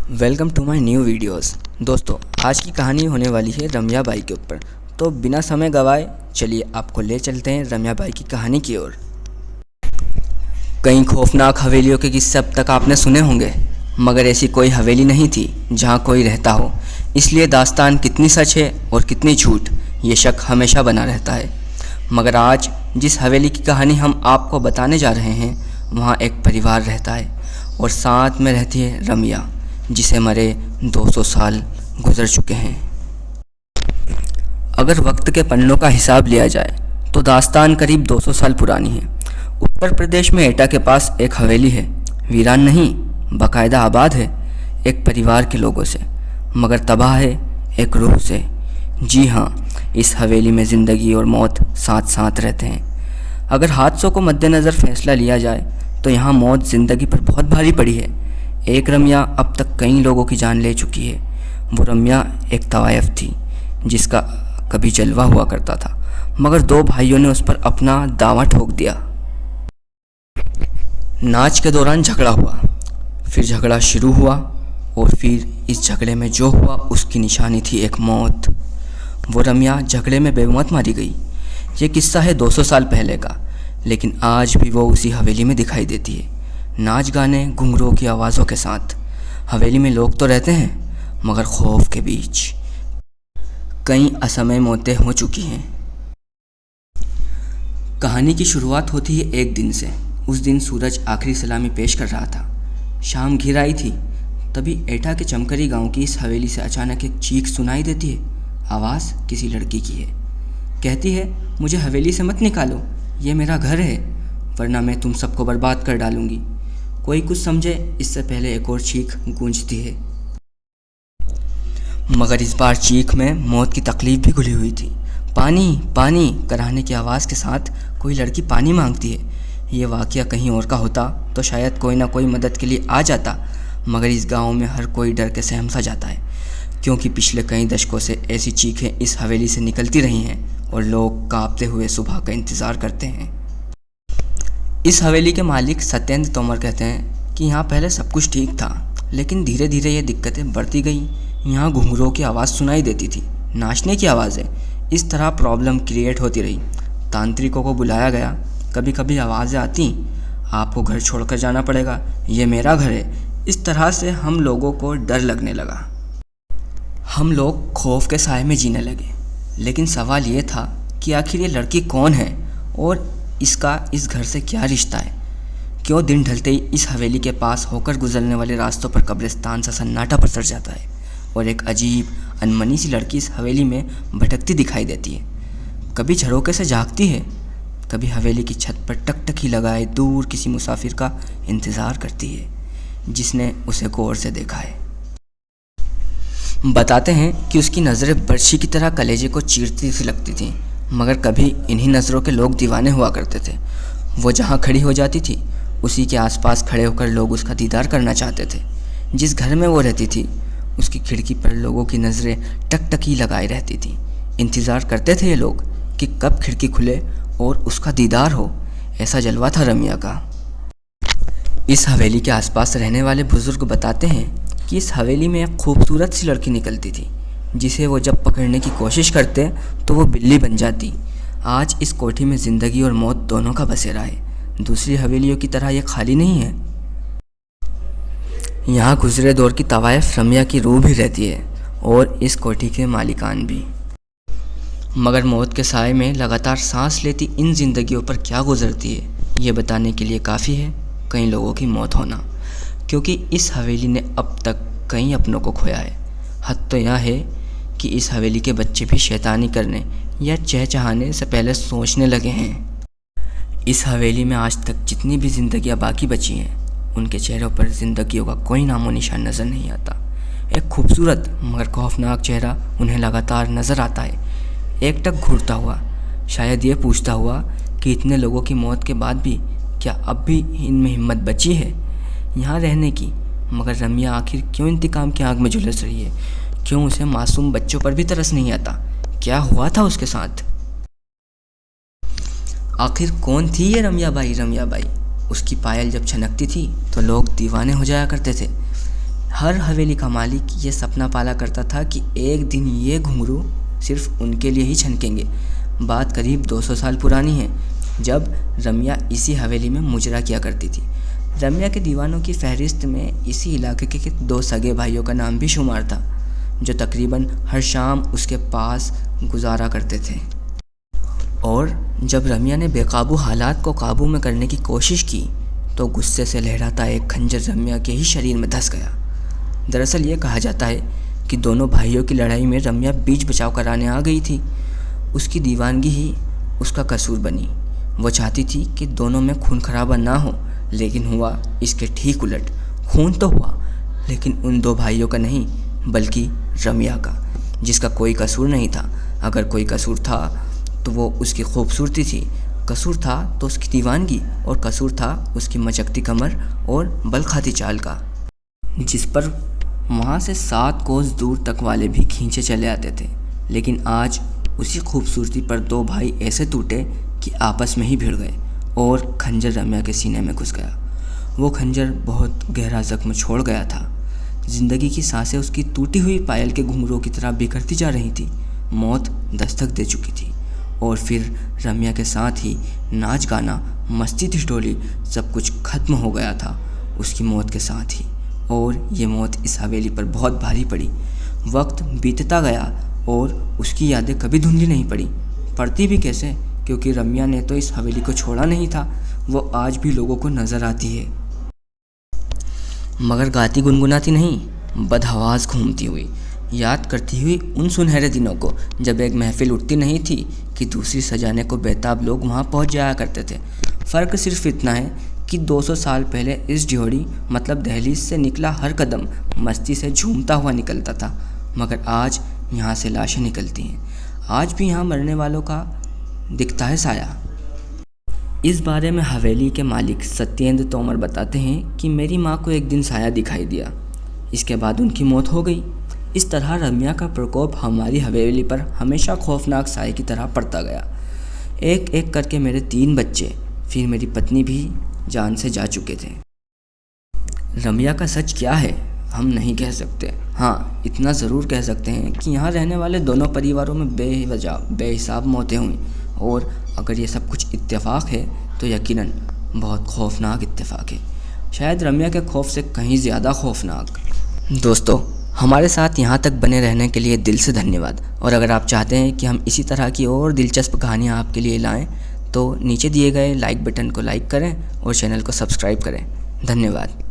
Welcome to my new videos. दोस्तों, आज की कहानी होने वाली है रमिया बाई के ऊपर। तो बिना समय गवाए चलिए आपको ले चलते हैं रमिया बाई की कहानी की ओर। कई खौफनाक हवेलियों के किस्से अब तक आपने सुने होंगे, मगर ऐसी कोई हवेली नहीं थी जहां कोई रहता हो। इसलिए दास्तान कितनी सच है और कितनी झूठ, ये शक हमेशा बना रहता है। मगर आज जिस हवेली की कहानी हम आपको बताने जा रहे हैं, वहाँ एक परिवार रहता है और साथ में रहती है रमिया, जिसे मरे 200 साल गुजर चुके हैं। अगर वक्त के पन्नों का हिसाब लिया जाए तो दास्तान करीब 200 साल पुरानी है। उत्तर प्रदेश में एटा के पास एक हवेली है। वीरान नहीं, बाकायदा आबाद है, एक परिवार के लोगों से, मगर तबाह है एक रूह से। जी हाँ, इस हवेली में ज़िंदगी और मौत साथ साथ रहते हैं। अगर हादसों को मद्देनज़र फैसला लिया जाए तो यहाँ मौत ज़िंदगी पर बहुत भारी पड़ी है। एक रमिया अब तक कई लोगों की जान ले चुकी है। वो रमिया एक तवायफ थी जिसका कभी जलवा हुआ करता था, मगर दो भाइयों ने उस पर अपना दावा ठोक दिया। नाच के दौरान झगड़ा हुआ, फिर झगड़ा शुरू हुआ और फिर इस झगड़े में जो हुआ उसकी निशानी थी एक मौत। वो रमिया झगड़े में बेमौत मारी गई। ये किस्सा है 200 साल पहले का, लेकिन आज भी वो उसी हवेली में दिखाई देती है, नाच गाने घुंघरूओं की आवाज़ों के साथ। हवेली में लोग तो रहते हैं, मगर खौफ के बीच कई असमय मौतें हो चुकी हैं। कहानी की शुरुआत होती है एक दिन से। उस दिन सूरज आखिरी सलामी पेश कर रहा था। शाम घिर आई थी, तभी एटा के चमकरी गांव की इस हवेली से अचानक एक चीख सुनाई देती है। आवाज़ किसी लड़की की है। कहती है, मुझे हवेली से मत निकालो, ये मेरा घर है, वरना मैं तुम सबको बर्बाद कर डालूंगी। कोई कुछ समझे इससे पहले एक और चीख गूंजती है, मगर इस बार चीख में मौत की तकलीफ भी घुली हुई थी। पानी पानी कराहने की आवाज़ के साथ कोई लड़की पानी मांगती है। ये वाक़या कहीं और का होता तो शायद कोई ना कोई मदद के लिए आ जाता, मगर इस गांव में हर कोई डर के सहम सा जाता है, क्योंकि पिछले कई दशकों से ऐसी चीखें इस हवेली से निकलती रही हैं और लोग कांपते हुए सुबह का इंतज़ार करते हैं। इस हवेली के मालिक सत्येंद्र तोमर कहते हैं कि यहाँ पहले सब कुछ ठीक था, लेकिन धीरे धीरे ये दिक्कतें बढ़ती गईं। यहाँ घुंघरूओं की आवाज़ सुनाई देती थी, नाचने की आवाज़ें। इस तरह प्रॉब्लम क्रिएट होती रही। तांत्रिकों को बुलाया गया। कभी कभी आवाज़ें आती, आपको घर छोड़कर जाना पड़ेगा, ये मेरा घर है। इस तरह से हम लोगों को डर लगने लगा। हम लोग खौफ के साए में जीने लगे। लेकिन सवाल ये था कि आखिर ये लड़की कौन है और इसका इस घर से क्या रिश्ता है? क्यों दिन ढलते ही इस हवेली के पास होकर गुजरने वाले रास्तों पर कब्रिस्तान सा सन्नाटा पसर जाता है और एक अजीब अनमनी सी लड़की इस हवेली में भटकती दिखाई देती है। कभी झरोके से झांकती है, कभी हवेली की छत पर टकटकी लगाए दूर किसी मुसाफिर का इंतज़ार करती है जिसने उसे गौर से देखा है। बताते हैं कि उसकी नज़रें बर्छी की तरह कलेजे को चीरती सी लगती थीं, मगर कभी इन्हीं नज़रों के लोग दीवाने हुआ करते थे। वो जहाँ खड़ी हो जाती थी, उसी के आसपास खड़े होकर लोग उसका दीदार करना चाहते थे। जिस घर में वो रहती थी, उसकी खिड़की पर लोगों की नज़रें टकटकी लगाई रहती थीं। इंतज़ार करते थे ये लोग कि कब खिड़की खुले और उसका दीदार हो। ऐसा जलवा था रमिया का। इस हवेली के आसपास रहने वाले बुज़ुर्ग बताते हैं कि इस हवेली में एक खूबसूरत सी लड़की निकलती थी, जिसे वो जब पकड़ने की कोशिश करते तो वो बिल्ली बन जाती। आज इस कोठी में ज़िंदगी और मौत दोनों का बसेरा है। दूसरी हवेलियों की तरह ये खाली नहीं है। यहाँ गुजरे दौर की तवायफ रमिया की रूह भी रहती है और इस कोठी के मालिकान भी। मगर मौत के साए में लगातार सांस लेती इन जिंदगियों पर क्या गुजरती है, ये बताने के लिए काफ़ी है कई लोगों की मौत होना, क्योंकि इस हवेली ने अब तक कई अपनों को खोया है। हद तो यह है कि इस हवेली के बच्चे भी शैतानी करने या चहचहाने से पहले सोचने लगे हैं। इस हवेली में आज तक जितनी भी ज़िंदगियाँ बाकी बची हैं, उनके चेहरों पर ज़िंदगियों का कोई नामो निशान नज़र नहीं आता। एक खूबसूरत मगर खौफनाक चेहरा उन्हें लगातार नज़र आता है, एकटक घूरता हुआ, शायद ये पूछता हुआ कि इतने लोगों की मौत के बाद भी क्या अब भी इनमें हिम्मत बची है यहाँ रहने की। मगर रमिया आखिर क्यों इंतकाम की आग में झुलस रही है? क्यों उसे मासूम बच्चों पर भी तरस नहीं आता? क्या हुआ था उसके साथ? आखिर कौन थी ये रमिया बाई? उसकी पायल जब छनकती थी तो लोग दीवाने हो जाया करते थे। हर हवेली का मालिक ये सपना पाला करता था कि एक दिन ये घुंघरू सिर्फ उनके लिए ही छनकेंगे। बात करीब 200 साल पुरानी है, जब रम्या इसी हवेली में मुजरा किया करती थी। रम्या के दीवानों की फहरिस्त में इसी इलाके के 2 सगे भाइयों का नाम भी शुमार था, जो तकरीबन हर शाम उसके पास गुजारा करते थे। और जब रम्या ने बेकाबू हालात को काबू में करने की कोशिश की तो गुस्से से लहराता एक खंजर रम्या के ही शरीर में धंस गया। दरअसल ये कहा जाता है कि दोनों भाइयों की लड़ाई में रम्या बीच बचाव कराने आ गई थी। उसकी दीवानगी ही उसका कसूर बनी। वो चाहती थी कि दोनों में खून खराबा ना हो, लेकिन हुआ इसके ठीक उलट। खून तो हुआ, लेकिन उन 2 भाइयों का नहीं, बल्कि रम्या का, जिसका कोई कसूर नहीं था। अगर कोई कसूर था तो वो उसकी खूबसूरती थी, कसूर था तो उसकी दीवानगी, और कसूर था उसकी मचकती कमर और बल खाती चाल का, जिस पर वहाँ से 7 कोस दूर तक वाले भी खींचे चले आते थे। लेकिन आज उसी खूबसूरती पर 2 भाई ऐसे टूटे कि आपस में ही भिड़ गए और खंजर रम्या के सीने में घुस गया। वो खंजर बहुत गहरा जख्म छोड़ गया था। जिंदगी की सांसें उसकी टूटी हुई पायल के घुंघरूओं की तरह बिखरती जा रही थी। मौत दस्तक दे चुकी थी, और फिर रम्या के साथ ही नाच गाना, मस्ती ठिठोली, सब कुछ खत्म हो गया था उसकी मौत के साथ ही। और ये मौत इस हवेली पर बहुत भारी पड़ी। वक्त बीतता गया और उसकी यादें कभी धुंधली नहीं पड़ती भी कैसे, क्योंकि रम्या ने तो इस हवेली को छोड़ा नहीं था। वो आज भी लोगों को नज़र आती है, मगर गाती गुनगुनाती नहीं, बदहवास घूमती हुई, याद करती हुई उन सुनहरे दिनों को जब एक महफिल उठती नहीं थी कि दूसरी सजाने को बेताब लोग वहाँ पहुँच जाया करते थे। फ़र्क सिर्फ इतना है कि 200 साल पहले इस ड्योढ़ी मतलब दहलीज से निकला हर कदम मस्ती से झूमता हुआ निकलता था, मगर आज यहाँ से लाशें निकलती हैं। आज भी यहाँ मरने वालों का दिखता है साया। इस बारे में हवेली के मालिक सत्येंद्र तोमर बताते हैं कि मेरी माँ को एक दिन साया दिखाई दिया, इसके बाद उनकी मौत हो गई। इस तरह रम्या का प्रकोप हमारी हवेली पर हमेशा खौफनाक साए की तरह पड़ता गया। एक एक करके मेरे 3 बच्चे, फिर मेरी पत्नी भी जान से जा चुके थे। रम्या का सच क्या है हम नहीं कह सकते। हाँ, इतना ज़रूर कह सकते हैं कि यहाँ रहने वाले दोनों परिवारों में बेवजह बेहिसाब मौतें हुई, और अगर ये सब कुछ इत्तेफाक है तो यकीनन बहुत खौफनाक इत्तेफाक है, शायद रम्या के खौफ से कहीं ज़्यादा खौफनाक। दोस्तों, हमारे साथ यहाँ तक बने रहने के लिए दिल से धन्यवाद। और अगर आप चाहते हैं कि हम इसी तरह की और दिलचस्प कहानियाँ आपके लिए लाएँ तो नीचे दिए गए लाइक बटन को लाइक करें और चैनल को सब्सक्राइब करें। धन्यवाद।